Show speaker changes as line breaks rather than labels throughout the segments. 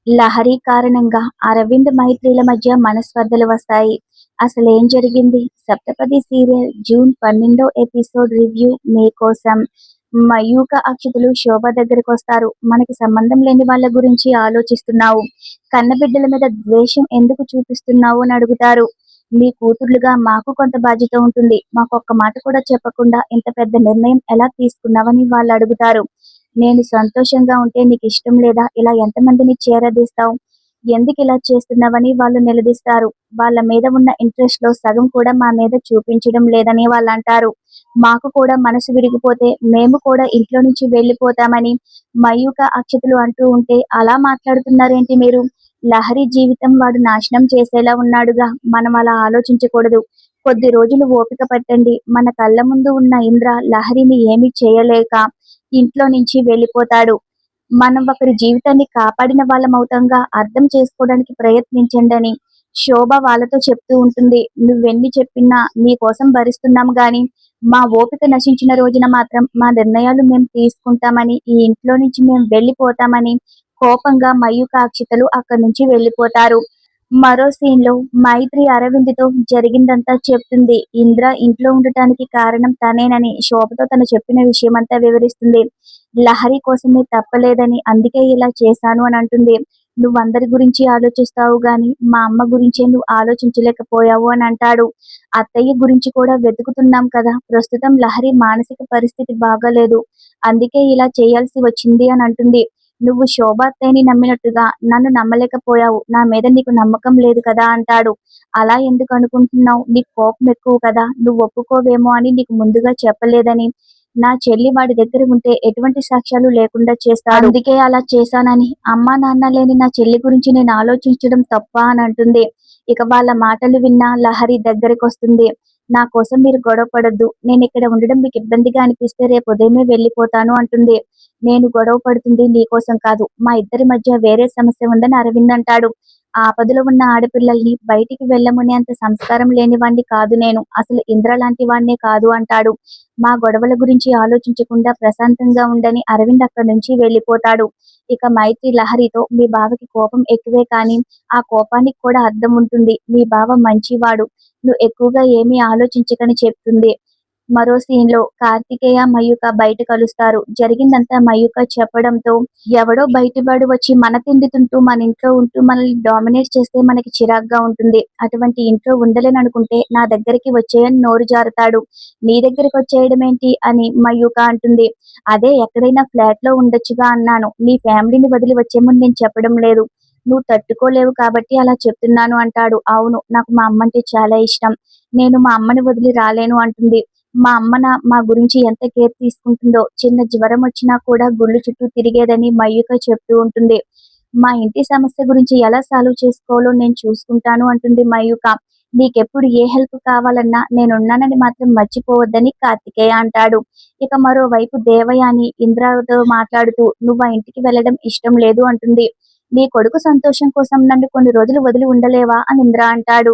లహరి కారణంగా అరవింద్ మైత్రిల మధ్య మనస్పర్ధలు వస్తాయి. అసలేం జరిగింది? 'సప్తపది' సీరియల్ జూన్ 12 ఎపిసోడ్ రివ్యూ మీకోసం. మయూక, అక్షతలు శోభ దగ్గరకొస్తారు. మనకి సంబంధం లేని వాళ్ళ గురించి ఆలోచిస్తున్నావు. కన్నబిడ్డల మీద ద్వేషం ఎందుకు చూపిస్తున్నావు అని అడుగుతారు. మీ కూతుర్లుగా మాకు కొంత బాధ్యత ఉంటుంది. మాకొక్క మాట కూడా చెప్పకుండా ఇంత పెద్ద నిర్ణయం ఎలా తీసుకున్నావని వాళ్ళు అడుగుతారు. నేను సంతోషంగా ఉంటే నీకిష్టం లేదా? ఇలా ఎంతమందిని చేరదీస్తావు? ఎందుకిలా చేస్తున్నావని వాళ్ళు నిలదీస్తారు. వాళ్ళ మీద ఉన్న ఇంట్రెస్ట్‌లో సగం కూడా మా మీద చూపించడం లేదని వాళ్ళంటారు. మాకు కూడా మనసు విరిగిపోతే మేము కూడా ఇంట్లో నుంచి వెళ్ళిపోతామని మయూక, అక్షతలు అంటూ ఉంటే, అలా మాట్లాడుతున్నారేంటి మీరు? లహరి జీవితం వాడు నాశనం చేసేలా ఉన్నాడుగా. మనం అలా ఆలోచించకూడదు. కొద్ది రోజులు ఓపిక పట్టండి. మన కళ్ళ ముందు ఉన్న ఇంద్ర లహరిని ఏమీ చేయలేక ఇంట్లో నుంచి వెళ్ళిపోతాడు. మనం ఒకరి జీవితాన్ని కాపాడిన వాళ్ళమవుతాంగా, అర్థం చేసుకోవడానికి ప్రయత్నించండని శోభ వాళ్ళతో చెప్తూ ఉంటుంది. నువ్వెన్ని చెప్పినా నీకోసం భరిస్తున్నాం గాని, మా ఓపిక నశించిన రోజున మాత్రం మా నిర్ణయాలు మేము తీసుకుంటామని, ఈ ఇంట్లో నుంచి మేము వెళ్ళిపోతామని కోపంగా మయూక, అక్షతలు అక్కడి నుంచి వెళ్ళిపోతారు. మరో సీన్‌లో మైత్రి అరవింద్‌తో జరిగిందంతా చెప్తుంది. ఇంద్ర ఇంట్లో ఉండటానికి కారణం తనేనని శోభతో తను చెప్పిన విషయమంతా వివరిస్తుంది. లహరి కోసమే తప్పలేదని, అందుకే ఇలా చేశాను అని అంటుంది. నువ్వందరి గురించి ఆలోచిస్తావు గాని మా అమ్మ గురించే నువ్వు ఆలోచించలేకపోయావు అని అంటాడు. అత్తయ్య గురించి కూడా వెతుకుతున్నాం కదా. ప్రస్తుతం లహరి మానసిక పరిస్థితి బాగాలేదు. అందుకే ఇలా చేయాల్సి వచ్చింది అని అంటుంది. నువ్వు శోభ అత్తయ్యని నమ్మినట్టుగా నన్ను నమ్మలేకపోయావు. నా మీద నీకు నమ్మకం లేదు కదా అంటాడు. అలా ఎందుకు అనుకుంటున్నావు? నీకు కోపం ఎక్కువ కదా. నువ్వు ఒప్పుకోవేమో అని నీకు ముందుగా చెప్పలేదని, నా చెల్లి వాడి దగ్గర ఉంటే ఎటువంటి సాక్ష్యాలు లేకుండా చేస్తాడు. అందుకే అలా చేశానని, అమ్మా నాన్న లేని నా చెల్లి గురించి నేను ఆలోచించడం తప్పా అని అంటుంది. ఇక వాళ్ళ మాటలు విన్న లహరి దగ్గరకొస్తుంది. నా కోసం మీరు గొడవ పడొద్దు. నేను ఇక్కడ ఉండడం మీకు ఇబ్బందిగా అనిపిస్తే రేపు ఉదయమే వెళ్ళిపోతాను అంటుంది. నేను గొడవ పడుతుంది నీకోసం కాదు. మా ఇద్దరి మధ్య వేరే సమస్య ఉందని అరవింద్ అంటాడు. ఆపదలో ఉన్న ఆడపిల్లల్ని బయటికి వెళ్ళమనే అంత సంస్కారం లేనివాణ్ణి కాదు నేను. అసలు ఇంద్ర లాంటి వాణ్ణే కాదు అంటాడు. మా గొడవల గురించి ఆలోచించకుండా ప్రశాంతంగా ఉండని అరవింద్ అక్కడి నుంచి వెళ్ళిపోతాడు. ఇక మైత్రి లహరితో, మీ బావకి కోపం ఎక్కువే కానీ ఆ కోపానికి కూడా అర్థం ఉంటుంది. మీ బావ మంచివాడు. నువ్వు ఎక్కువగా ఏమీ ఆలోచించకని చెప్తుంది. మరో సీన్‌లో కార్తికేయ, మయూక బయట కలుస్తారు. జరిగిందంతా మయూక చెప్పడంతో, ఎవడో బయటివాడు వచ్చి మన తిండి తింటూ మన ఇంట్లో ఉంటూ మనల్ని డామినేట్ చేస్తే మనకి చిరాగ్గా ఉంటుంది. అటువంటి ఇంట్లో ఉండలేననుకుంటే నా దగ్గరికి వచ్చేయని నోరు జారుతాడు. నీ దగ్గరికి వచ్చేయడమేంటి అని మయూక అంటుంది. అదే ఎక్కడైనా ఫ్లాట్‌లో ఉండొచ్చుగా అన్నాను. నీ ఫ్యామిలీని వదిలి వచ్చేయమని నేను చెప్పడం లేదు. నువ్వు తట్టుకోలేవు కాబట్టి అలా చెప్తున్నాను అంటాడు. అవును, నాకు మా అమ్మంటే చాలా ఇష్టం. నేను మా అమ్మని వదిలి రాలేను అంటుంది. మా అమ్మ మా గురించి ఎంత కేర్ తీసుకుంటుందో, చిన్న జ్వరం వచ్చినా కూడా గుళ్ళు చుట్టూ తిరిగేదని మయూక చెప్తూ ఉంటుంది. మా ఇంటి సమస్య గురించి ఎలా సాల్వ్ చేసుకోవాలో నేను చూసుకుంటాను అంటుంది మయూక. నీకెప్పుడు ఏ హెల్ప్ కావాలన్నా నేనున్నానని మాత్రం మర్చిపోవద్దని కార్తికేయ అంటాడు. ఇక మరోవైపు దేవయాని ఇంద్రతో మాట్లాడుతూ, నువ్వు ఆ ఇంటికి వెళ్ళడం ఇష్టం లేదు అంటుంది. నీ కొడుకు సంతోషం కోసం నన్ను కొన్ని రోజులు వదిలి ఉండలేవా అని ఇంద్ర అంటాడు.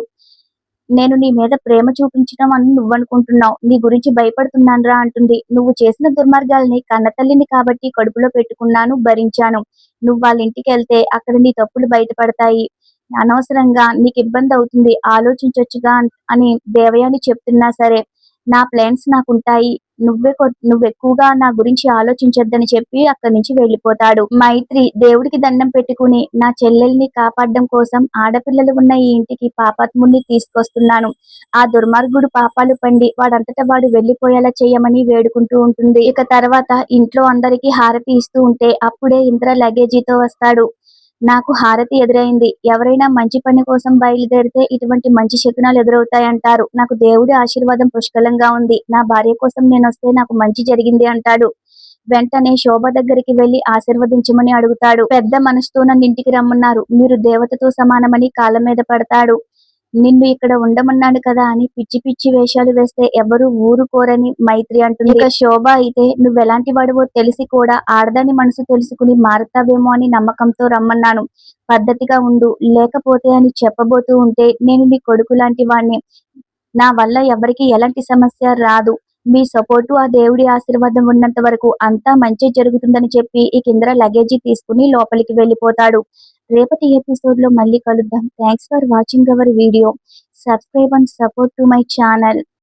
నేను నీ మీద ప్రేమ చూపించడం అని నువ్వనుకుంటున్నావు. నీ గురించి భయపడుతున్నానురా అంటుంది. నువ్వు చేసిన దుర్మార్గాల్ని కన్నతల్లిని కాబట్టి కడుపులో పెట్టుకున్నాను, భరించాను. నువ్వు వాళ్ళ ఇంటికెళ్తే అక్కడ నీ తప్పులు బయటపడతాయి. అనవసరంగా నీకిబ్బందవుతుంది. ఆలోచించొచ్చుగా అని దేవయాని చెప్తున్నా సరే, నా ప్లాన్స్ నాకుంటాయి. నువ్వెక్కువగా నా గురించి ఆలోచించొద్దని చెప్పి అక్కడి నుంచి వెళ్ళిపోతాడు. మైత్రి దేవుడికి దండం పెట్టుకుని, నా చెల్లెల్ని కాపాడడం కోసం ఆడపిల్లలు ఉన్న ఈ ఇంటికి పాపాత్ముడిని తీసుకొస్తున్నాను. ఆ దుర్మార్గుడు పాపాలు పండి వాడంతట వాడు వెళ్ళిపోయేలా చేయమని వేడుకుంటూ ఉంటుంది. ఇక తర్వాత ఇంట్లో అందరికీ హారతి ఇస్తూ ఉంటే అప్పుడే ఇంద్ర లగేజీతో వస్తాడు. నాకు హారతి ఎదురైంది. ఎవరైనా మంచి పని కోసం బయలుదేరితే ఇటువంటి మంచి శకునాలు ఎదురవుతాయంటారు. నాకు దేవుడి ఆశీర్వాదం పుష్కలంగా ఉంది. నా భార్య కోసం నేనొస్తే నాకు మంచి జరిగింది అంటాడు. వెంటనే శోభ దగ్గరికి వెళ్లి ఆశీర్వదించమని అడుగుతాడు. పెద్ద మనసుతో నన్నింటికి రమ్మన్నారు. మీరు దేవతతో సమానమని కాళ్ళ మీద పడతాడు. నిన్ను ఇక్కడ ఉండమన్నాను కదా అని పిచ్చి పిచ్చి వేషాలు వేస్తే ఎవరూ ఊరుకోరని మైత్రి అంటుంది. ఇక శోభ అయితే, నువ్వెలాంటి వాడివో తెలిసి కూడా ఆడదాని మనసు తెలుసుకుని మారతావేమో అని నమ్మకంతో రమ్మన్నాను. పద్ధతిగా ఉండు, లేకపోతే అని చెప్పబోతూ ఉంటే, నేను నీ కొడుకు లాంటి వాణ్ణి. నా వల్ల ఎవరికీ ఎలాంటి సమస్య రాదు. మీ సపోర్టు, ఆ దేవుడి ఆశీర్వాదం ఉన్నంత వరకు అంతా మంచే జరుగుతుందని చెప్పి ఇక ఇంద్ర లగేజీ తీసుకుని లోపలికి వెళ్ళిపోతాడు. రేపటి ఎపిసోడ్లో మళ్ళీ కలుద్దాం. Thanks for watching our video. Subscribe and support to my channel.